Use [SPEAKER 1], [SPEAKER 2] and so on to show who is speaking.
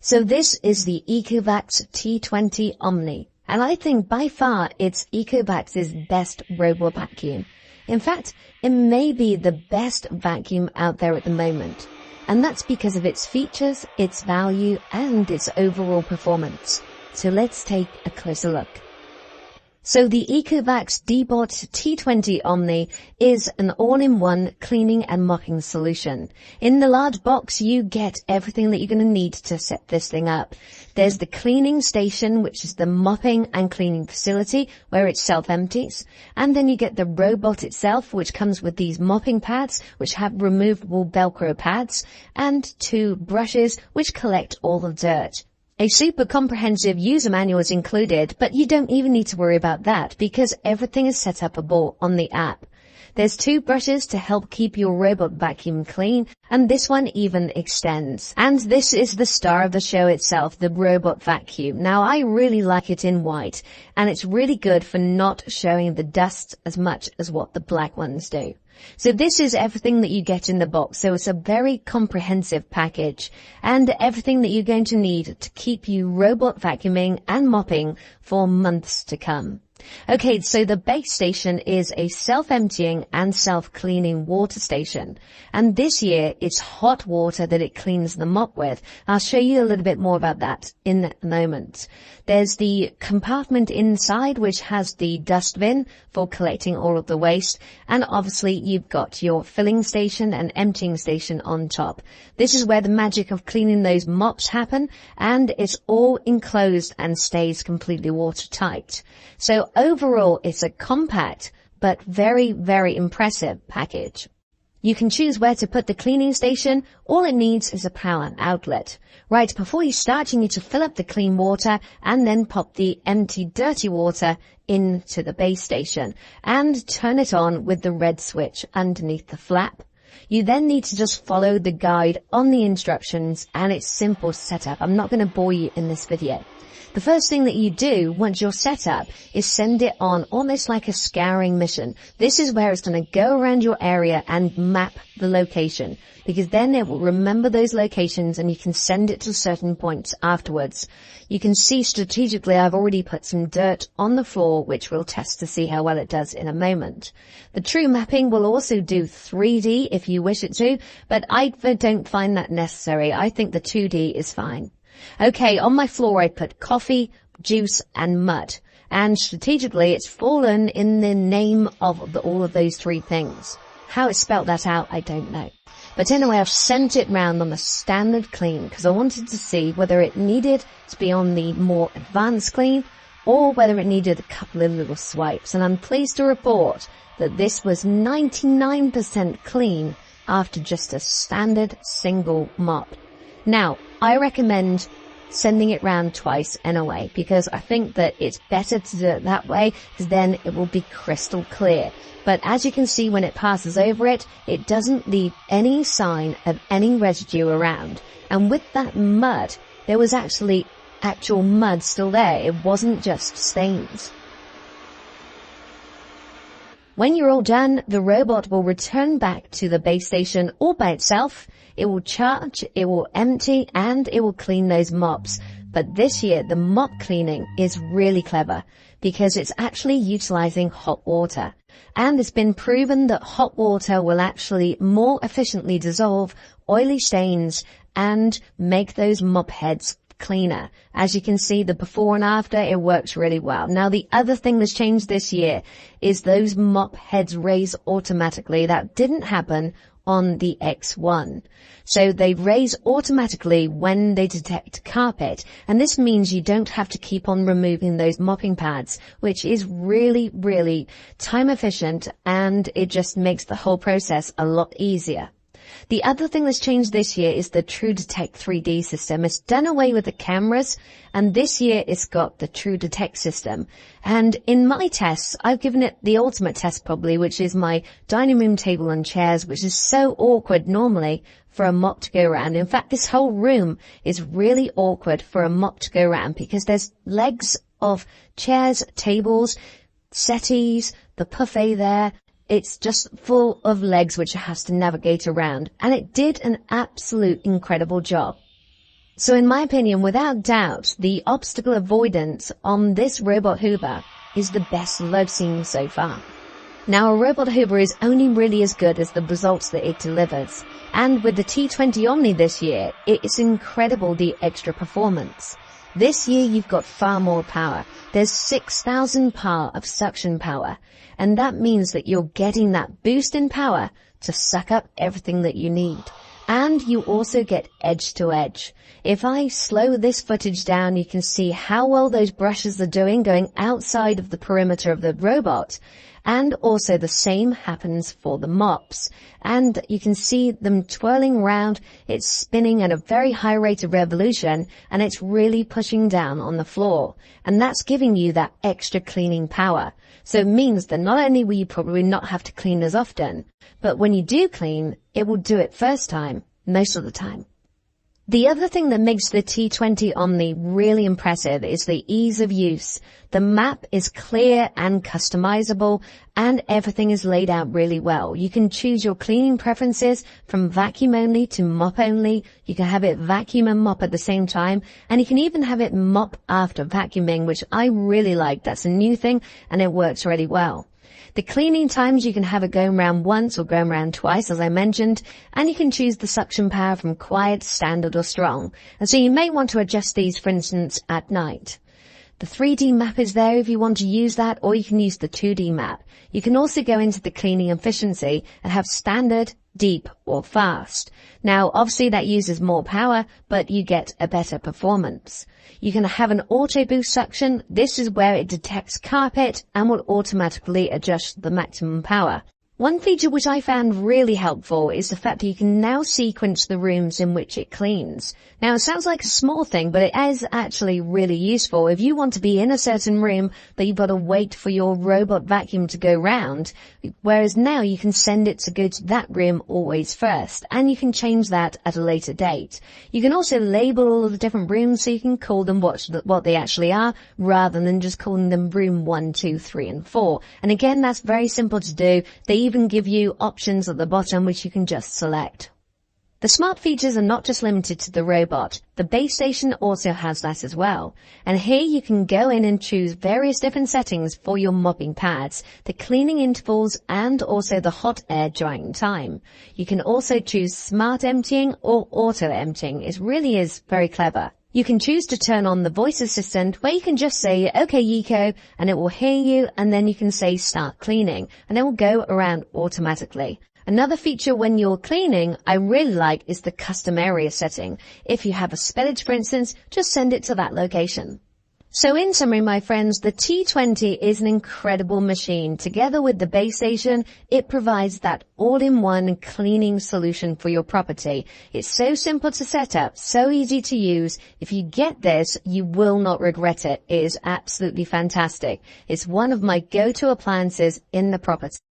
[SPEAKER 1] So this is the ECOVACS T20 Omni, and I think by far it's ECOVACS's best robot vacuum. In fact, it may be the best vacuum out there at the moment, and that's because of its features, its value, and its overall performance. So let's take a closer look. So the ECOVACS DEEBOT T20 Omni is an all-in-one cleaning and mopping solution. In the large box, you get everything that you're going to need to set this thing up. There's the cleaning station, which is the mopping and cleaning facility, where it self-empties. And then you get the robot itself, which comes with these mopping pads, which have removable Velcro pads, and 2 brushes, which collect all the dirt. A super comprehensive user manual is included, but you don't even need to worry about that because everything is set up on the app. There's 2 brushes to help keep your robot vacuum clean, and this one even extends. And this is the star of the show itself, the robot vacuum. Now, I really like it in white, and it's really good for not showing the dust as much as what the black ones do. So this is everything that you get in the box. So it's a very comprehensive package and everything that you're going to need to keep you robot vacuuming and mopping for months to come. Okay, so the base station is a self-emptying and self-cleaning water station. And this year, it's hot water that it cleans the mop with. I'll show you a little bit more about that in a moment. There's the compartment inside, which has the dust bin for collecting all of the waste. And obviously, you've got your filling station and emptying station on top. This is where the magic of cleaning those mops happen. And it's all enclosed and stays completely watertight. So overall, it's a compact but very, very impressive package. You can choose where to put the cleaning station. All it needs is a power outlet. Right before you start, you need to fill up the clean water and then pop the empty dirty water into the base station and turn it on with the red switch underneath the flap. You then need to just follow the guide on the instructions, and it's simple setup. I'm not going to bore you in this video. The first thing that you do once you're set up is send it on almost like a scouring mission. This is where it's going to go around your area and map the location, because then it will remember those locations and you can send it to certain points afterwards. You can see strategically I've already put some dirt on the floor, which we'll test to see how well it does in a moment. The true mapping will also do 3D if you wish it to, but I don't find that necessary. I think the 2D is fine. Okay, on my floor I put coffee, juice and mud. And strategically it's fallen in the name of all of those 3 things. How it spelt that out, I don't know. But anyway, I've sent it round on the standard clean because I wanted to see whether it needed to be on the more advanced clean or whether it needed a couple of little swipes. And I'm pleased to report that this was 99% clean after just a standard single mop. Now, I recommend sending it round twice anyway, because I think that it's better to do it that way, because then it will be crystal clear. But as you can see, when it passes over it, it doesn't leave any sign of any residue around. And with that mud, there was actual mud still there. It wasn't just stains. When you're all done, the robot will return back to the base station all by itself. It will charge, it will empty, and it will clean those mops. But this year, the mop cleaning is really clever because it's actually utilizing hot water. And it's been proven that hot water will actually more efficiently dissolve oily stains and make those mop heads cleaner. As you can see, the before and after, it works really well. Now, the other thing that's changed this year is those mop heads raise automatically. That didn't happen on the X1. So they raise automatically when they detect carpet. And this means you don't have to keep on removing those mopping pads, which is really, really time efficient, and it just makes the whole process a lot easier. The other thing that's changed this year is the True Detect 3D system. It's done away with the cameras, and this year it's got the True Detect system. And in my tests, I've given it the ultimate test probably, which is my dining room table and chairs, which is so awkward normally for a mop to go around. In fact, this whole room is really awkward for a mop to go around because there's legs of chairs, tables, settees, the buffet there. It's just full of legs which it has to navigate around, and it did an absolute incredible job. So in my opinion, without doubt, the obstacle avoidance on this robot hoover is the best that I've seen so far. Now, a robot hoover is only really as good as the results that it delivers. And with the T20 Omni this year, it's incredible the extra performance. This year you've got far more power. There's 6,000 par of suction power. And that means that you're getting that boost in power to suck up everything that you need. And you also get edge to edge. If I slow this footage down, you can see how well those brushes are doing going outside of the perimeter of the robot. And also the same happens for the mops. And you can see them twirling around. It's spinning at a very high rate of revolution, and it's really pushing down on the floor. And that's giving you that extra cleaning power. So it means that not only will you probably not have to clean as often, but when you do clean, it will do it first time, most of the time. The other thing that makes the T20 Omni really impressive is the ease of use. The map is clear and customizable, and everything is laid out really well. You can choose your cleaning preferences from vacuum only to mop only. You can have it vacuum and mop at the same time, and you can even have it mop after vacuuming, which I really like. That's a new thing, and it works really well. The cleaning times, you can have it going around once or going around twice, as I mentioned, and you can choose the suction power from quiet, standard or strong. And so you may want to adjust these, for instance, at night. The 3D map is there if you want to use that, or you can use the 2D map. You can also go into the cleaning efficiency and have standard, deep or fast. Now, obviously that uses more power, but you get a better performance. You can have an auto boost suction. This is where it detects carpet and will automatically adjust the maximum power. One feature which I found really helpful is the fact that you can now sequence the rooms in which it cleans. Now, it sounds like a small thing, but it is actually really useful. If you want to be in a certain room, but you've got to wait for your robot vacuum to go round, whereas now you can send it to go to that room always first, and you can change that at a later date. You can also label all of the different rooms so you can call them what they actually are, rather than just calling them room 1, 2, 3, and 4. And again, that's very simple to do. They even give you options at the bottom which you can just select. The smart features are not just limited to the robot. The base station also has that as well. And here you can go in and choose various different settings for your mopping pads, the cleaning intervals, and also the hot air drying time. You can also choose smart emptying or auto emptying. It really is very clever. You can choose to turn on the voice assistant where you can just say, okay, YIKO, and it will hear you, and then you can say start cleaning, and it will go around automatically. Another feature when you're cleaning I really like is the custom area setting. If you have a spillage, for instance, just send it to that location. So in summary, my friends, the T20 is an incredible machine. Together with the base station, it provides that all-in-one cleaning solution for your property. It's so simple to set up, so easy to use. If you get this, you will not regret it. It is absolutely fantastic. It's one of my go-to appliances in the property.